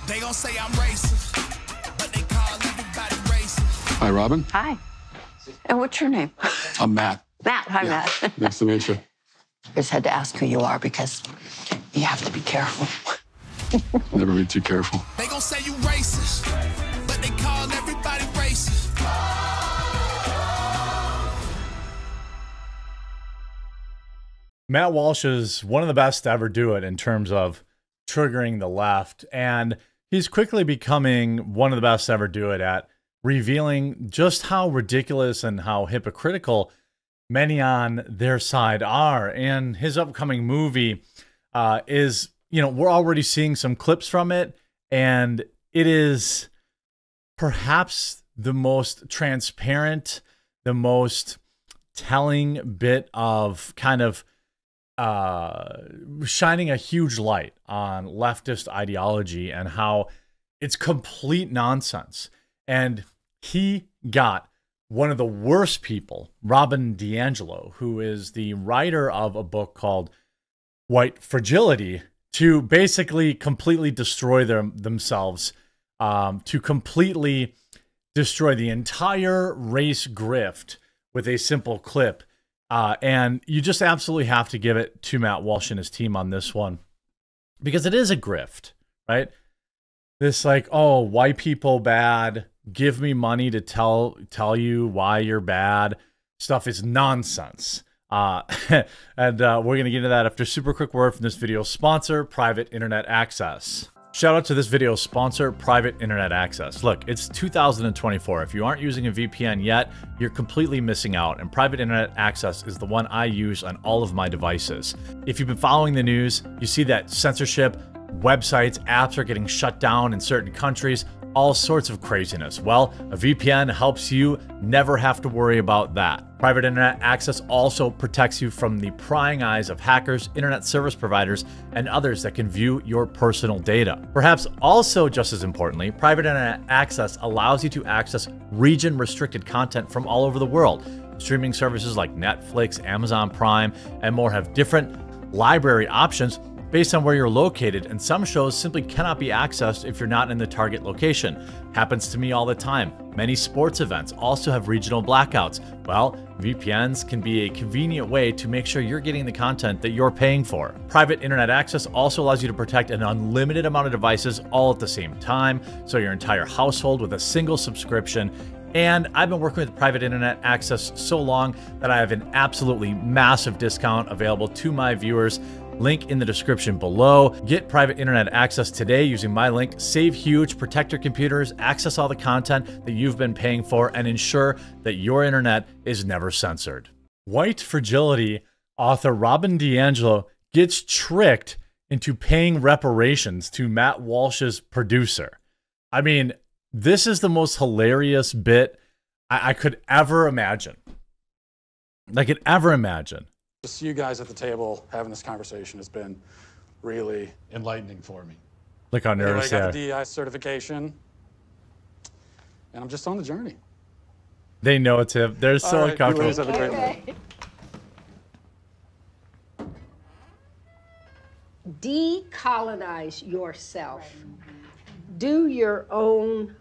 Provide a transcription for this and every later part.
They gon' say I'm racist, but they call everybody racist. Hi, Robin. Hi. And what's your name? I'm Matt. Matt. Hi, Yeah. Matt. Nice to meet you. I just had to ask who you are because you have to be careful. Never be too careful. They gon' say you racist, but they call everybody racist. Matt Walsh is one of the best to ever do it in terms of triggering the left, and he's quickly becoming one of the best to ever do it at revealing just how ridiculous and how hypocritical many on their side are. And his upcoming movie is, you know, we're already seeing some clips from it, and it is perhaps the most transparent, the most telling bit of kind of shining a huge light on leftist ideology and how it's complete nonsense. And he got one of the worst people, Robin DiAngelo, who is the writer of a book called White Fragility, to basically completely destroy themselves, to completely destroy the entire race grift with a simple clip. And you just absolutely have to give it to Matt Walsh and his team on this one, because it is a grift, right? This like, oh, white people bad, give me money to tell you why you're bad stuff is nonsense. And we're going to get into that after a super quick word from this video sponsor, Private Internet Access. Shout out to this video sponsor, Private Internet Access. Look, it's 2024. If you aren't using a VPN yet, you're completely missing out, and Private Internet Access is the one I use on all of my devices. If you've been following the news, you see that censorship, websites, apps are getting shut down in certain countries, all sorts of craziness. Well, a VPN helps you never have to worry about that. Private Internet Access also protects you from the prying eyes of hackers, internet service providers, and others that can view your personal data. Perhaps also just as importantly, Private Internet Access allows you to access region-restricted content from all over the world. Streaming services like Netflix, Amazon Prime, and more have different library options based on where you're located, and some shows simply cannot be accessed if you're not in the target location. Happens to me all the time. Many sports events also have regional blackouts. Well, VPNs can be a convenient way to make sure you're getting the content that you're paying for. Private Internet Access also allows you to protect an unlimited amount of devices all at the same time, so your entire household with a single subscription. And I've been working with Private Internet Access so long that I have an absolutely massive discount available to my viewers. Link in the description below. Get Private Internet Access today using my link. Save huge, protect your computers, access all the content that you've been paying for, and ensure that your internet is never censored. White Fragility author Robin DiAngelo gets tricked into paying reparations to Matt Walsh's producer. I mean, this is the most hilarious bit I could ever imagine. I could ever imagine. Just you guys at the table having this conversation has been really enlightening for me. Look how Anyway, nervous I they got are. the DEI certification, and I'm just on the journey. They know it's him. They're so All right, uncomfortable. you ladies have a great night. Decolonize yourself. Do your own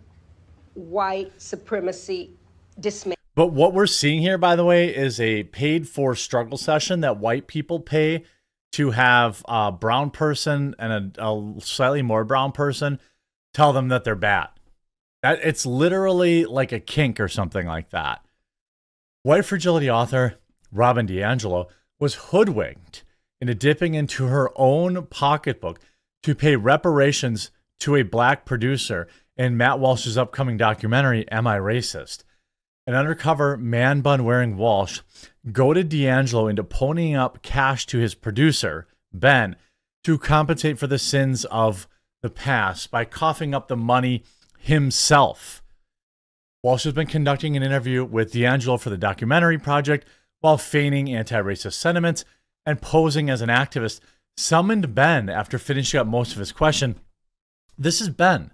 white supremacy dismantle. But what we're seeing here, by the way, is a paid-for struggle session that white people pay to have a brown person and a slightly more brown person tell them that they're bad. It's literally like a kink or something like that. White Fragility author Robin DiAngelo was hoodwinked into dipping into her own pocketbook to pay reparations to a black producer in Matt Walsh's upcoming documentary, Am I Racist? An undercover man bun wearing Walsh goaded DiAngelo into ponying up cash to his producer, Ben, to compensate for the sins of the past by coughing up the money himself. Walsh has been conducting an interview with DiAngelo for the documentary project while feigning anti-racist sentiments and posing as an activist, summoned Ben after finishing up most of his question. This is Ben.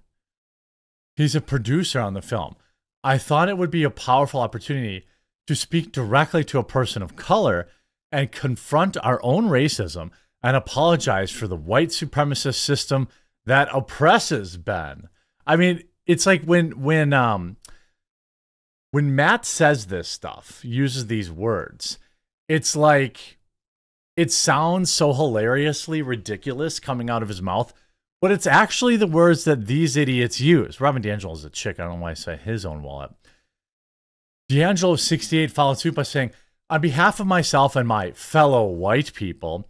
He's a producer on the film. I thought it would be a powerful opportunity to speak directly to a person of color and confront our own racism and apologize for the white supremacist system that oppresses Ben. I mean, it's like when Matt says this stuff, uses these words, it's like it sounds so hilariously ridiculous coming out of his mouth, but it's actually the words that these idiots use. Robin DiAngelo is a chick. I don't know why I say his own wallet. DiAngelo 68 followed suit by saying, on behalf of myself and my fellow white people,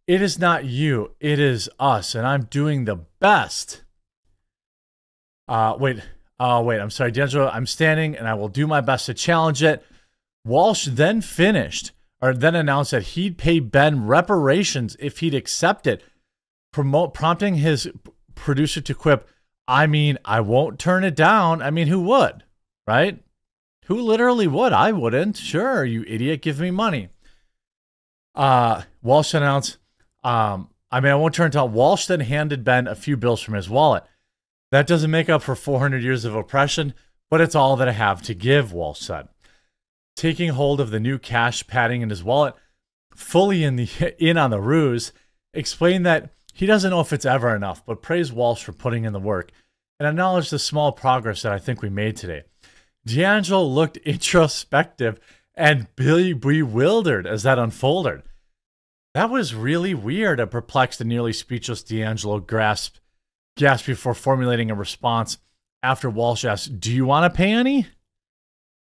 it is not you, it is us, and I'm doing the best. Wait, I'm sorry, DiAngelo, I'm standing and I will do my best to challenge it. Walsh then announced that he'd pay Ben reparations if he'd accept it, prompting his producer to quip, I mean, I won't turn it down. I mean, who would, right? Who literally would? I wouldn't. Sure, you idiot, give me money. Walsh announced, I won't turn it down. Walsh then handed Ben a few bills from his wallet. That doesn't make up for 400 years of oppression, but it's all that I have to give, Walsh said. Taking hold of the new cash padding in his wallet, fully in on the ruse, explained that he doesn't know if it's ever enough, but praised Walsh for putting in the work and acknowledged the small progress that I think we made today. DiAngelo looked introspective and bewildered as that unfolded. That was really weird. A perplexed and nearly speechless DiAngelo gasped before formulating a response after Walsh asked, do you want to pay any?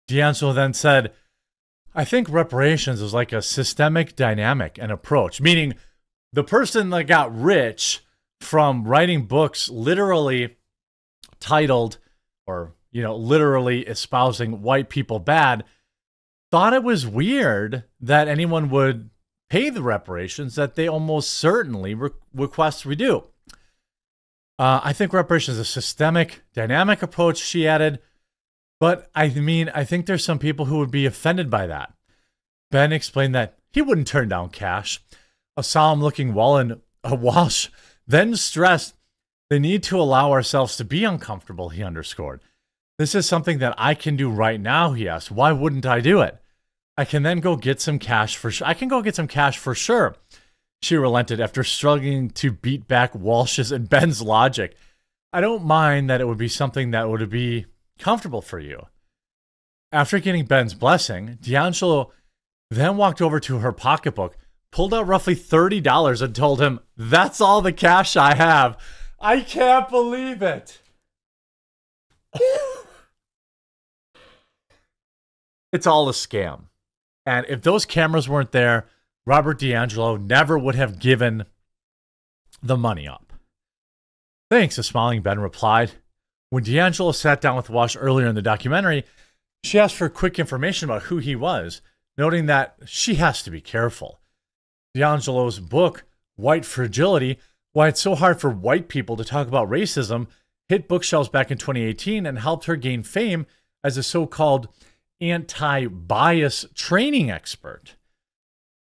DiAngelo then said, I think reparations is like a systemic dynamic and approach, meaning the person that got rich from writing books literally titled or literally espousing white people bad, thought it was weird that anyone would pay the reparations that they almost certainly request we do. I think reparations is a systemic, dynamic approach, she added. But I think there's some people who would be offended by that. Ben explained that he wouldn't turn down cash. A solemn-looking Walsh then stressed the need to allow ourselves to be uncomfortable, he underscored. This is something that I can do right now, he asked. Why wouldn't I do it? I can then go get some cash for sure. I can go get some cash for sure. She relented after struggling to beat back Walsh's and Ben's logic. I don't mind that it would be something that would be comfortable for you. After getting Ben's blessing, DiAngelo then walked over to her pocketbook, pulled out roughly $30 and told him, that's all the cash I have. I can't believe it. It's all a scam. And if those cameras weren't there, Robert DiAngelo never would have given the money up. Thanks, a smiling Ben replied. When DiAngelo sat down with Walsh earlier in the documentary, she asked for quick information about who he was, noting that she has to be careful. DiAngelo's book, White Fragility, Why It's So Hard for White People to Talk About Racism, hit bookshelves back in 2018 and helped her gain fame as a so-called anti-bias training expert.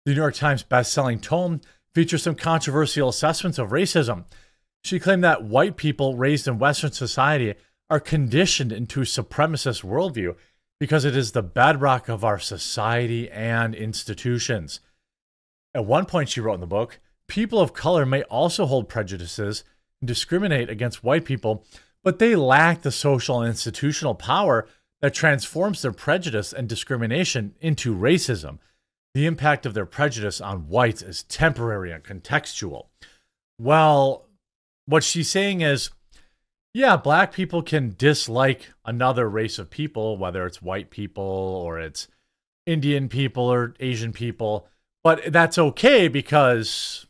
The New York Times best-selling tome features some controversial assessments of racism. She claimed that white people raised in Western society are conditioned into a supremacist worldview because it is the bedrock of our society and institutions. At one point, she wrote in the book, people of color may also hold prejudices and discriminate against white people, but they lack the social and institutional power that transforms their prejudice and discrimination into racism. The impact of their prejudice on whites is temporary and contextual. Well, what she's saying is, yeah, black people can dislike another race of people, whether it's white people or it's Indian people or Asian people, but that's okay because,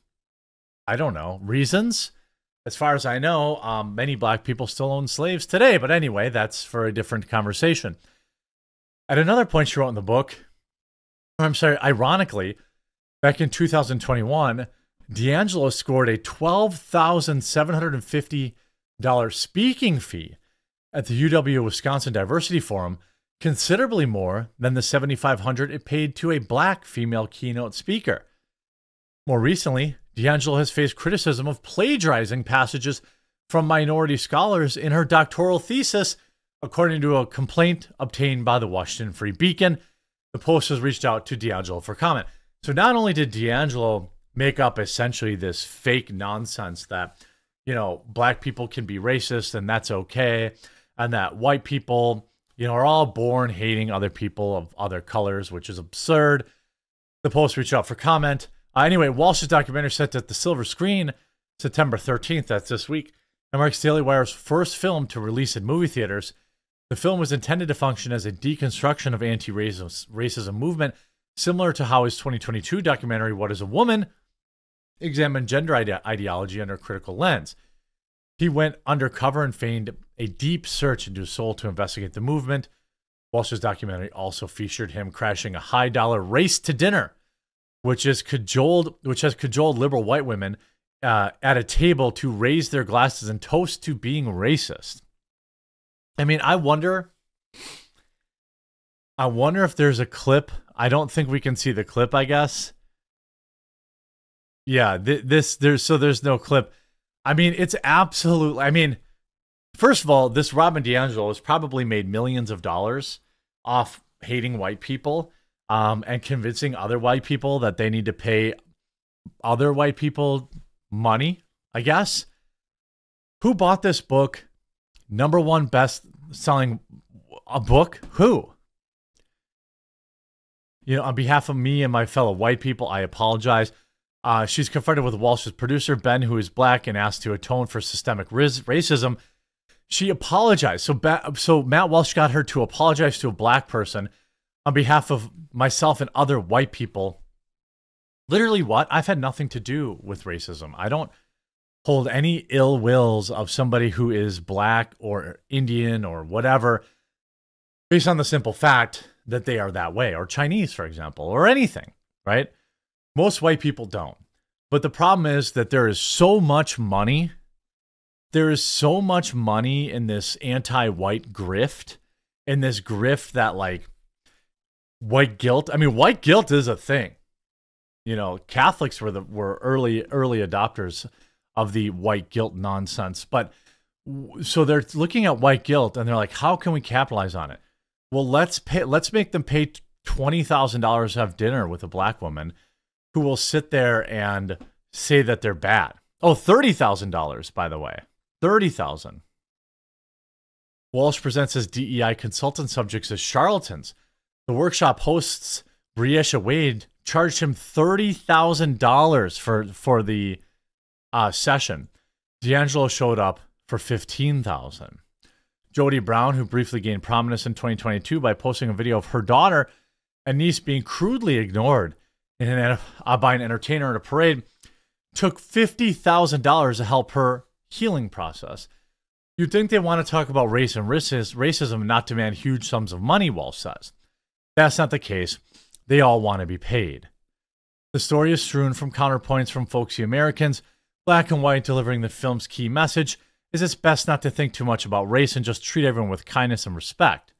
I don't know, reasons? As far as I know, many black people still own slaves today, but anyway, that's for a different conversation. At another point she wrote in the book, ironically, back in 2021, DiAngelo scored a $12,750 speaking fee at the UW-Wisconsin Diversity Forum, considerably more than the $7,500 it paid to a black female keynote speaker. More recently, DiAngelo has faced criticism of plagiarizing passages from minority scholars in her doctoral thesis, according to a complaint obtained by the Washington Free Beacon. The Post has reached out to DiAngelo for comment. So not only did DiAngelo make up essentially this fake nonsense that, black people can be racist and that's okay, and that white people, are all born hating other people of other colors, which is absurd. The Post reached out for comment. Anyway, Walsh's documentary set at the silver screen September 13th, that's this week, and marks Daily Wire's first film to release in movie theaters. The film was intended to function as a deconstruction of anti-racism movement, similar to how his 2022 documentary, What is a Woman?, examined gender ideology under a critical lens. He went undercover and feigned a deep search into his soul to investigate the movement. Walsh's documentary also featured him crashing a high-dollar race to dinner, which has cajoled liberal white women at a table to raise their glasses and toast to being racist. I mean, I wonder if there's a clip. I don't think we can see the clip, I guess. Yeah, there's no clip. I mean, it's absolutely, I mean, first of all, this Robin DiAngelo has probably made millions of dollars off hating white people, and convincing other white people that they need to pay other white people money, I guess. Who bought this book? #1 best-selling book? Who? On behalf of me and my fellow white people, I apologize. She's confronted with Walsh's producer, Ben, who is black, and asked to atone for systemic racism. She apologized. So Matt Walsh got her to apologize to a black person on behalf of myself and other white people. Literally what? I've had nothing to do with racism. I don't hold any ill wills of somebody who is black or Indian or whatever based on the simple fact that they are that way, or Chinese, for example, or anything, right? Most white people don't. But the problem is that there is so much money. There is so much money in this anti-white grift, in this grift that, like, white guilt. I mean, white guilt is a thing. Catholics were early adopters of the white guilt nonsense. But so they're looking at white guilt and they're like, how can we capitalize on it? Well, let's make them pay $20,000 to have dinner with a black woman who will sit there and say that they're bad. Oh, $30,000, by the way. $30,000. Walsh presents his DEI consultant subjects as charlatans. The workshop hosts, Briesha Wade, charged him $30,000 for the session. DiAngelo showed up for $15,000. Jody Brown, who briefly gained prominence in 2022 by posting a video of her daughter and niece being crudely ignored by an entertainer at a parade, took $50,000 to help her healing process. You'd think they want to talk about race and racism and not demand huge sums of money, Walsh says. That's not the case. They all want to be paid. The story is strewn from counterpoints from folksy Americans. Black and white delivering the film's key message is it's best not to think too much about race and just treat everyone with kindness and respect.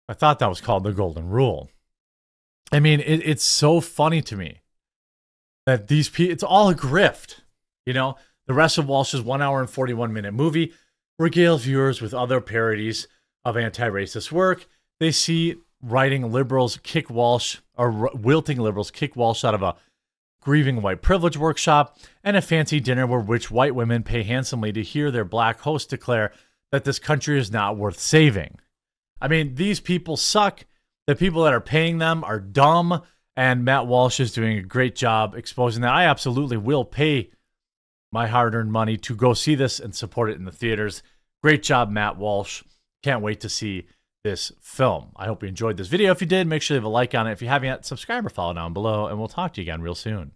I thought that was called the Golden Rule. I mean, it's so funny to me that these people, it's all a grift. The rest of Walsh's 1 hour and 41-minute movie regales viewers with other parodies of anti-racist work. They see wilting liberals kick Walsh out of a grieving white privilege workshop and a fancy dinner which white women pay handsomely to hear their black host declare that this country is not worth saving. I mean, these people suck. The people that are paying them are dumb, and Matt Walsh is doing a great job exposing that. I absolutely will pay my hard-earned money to go see this and support it in the theaters. Great job, Matt Walsh. Can't wait to see this film. I hope you enjoyed this video. If you did, make sure you leave a like on it. If you haven't yet, subscribe or follow down below, and we'll talk to you again real soon.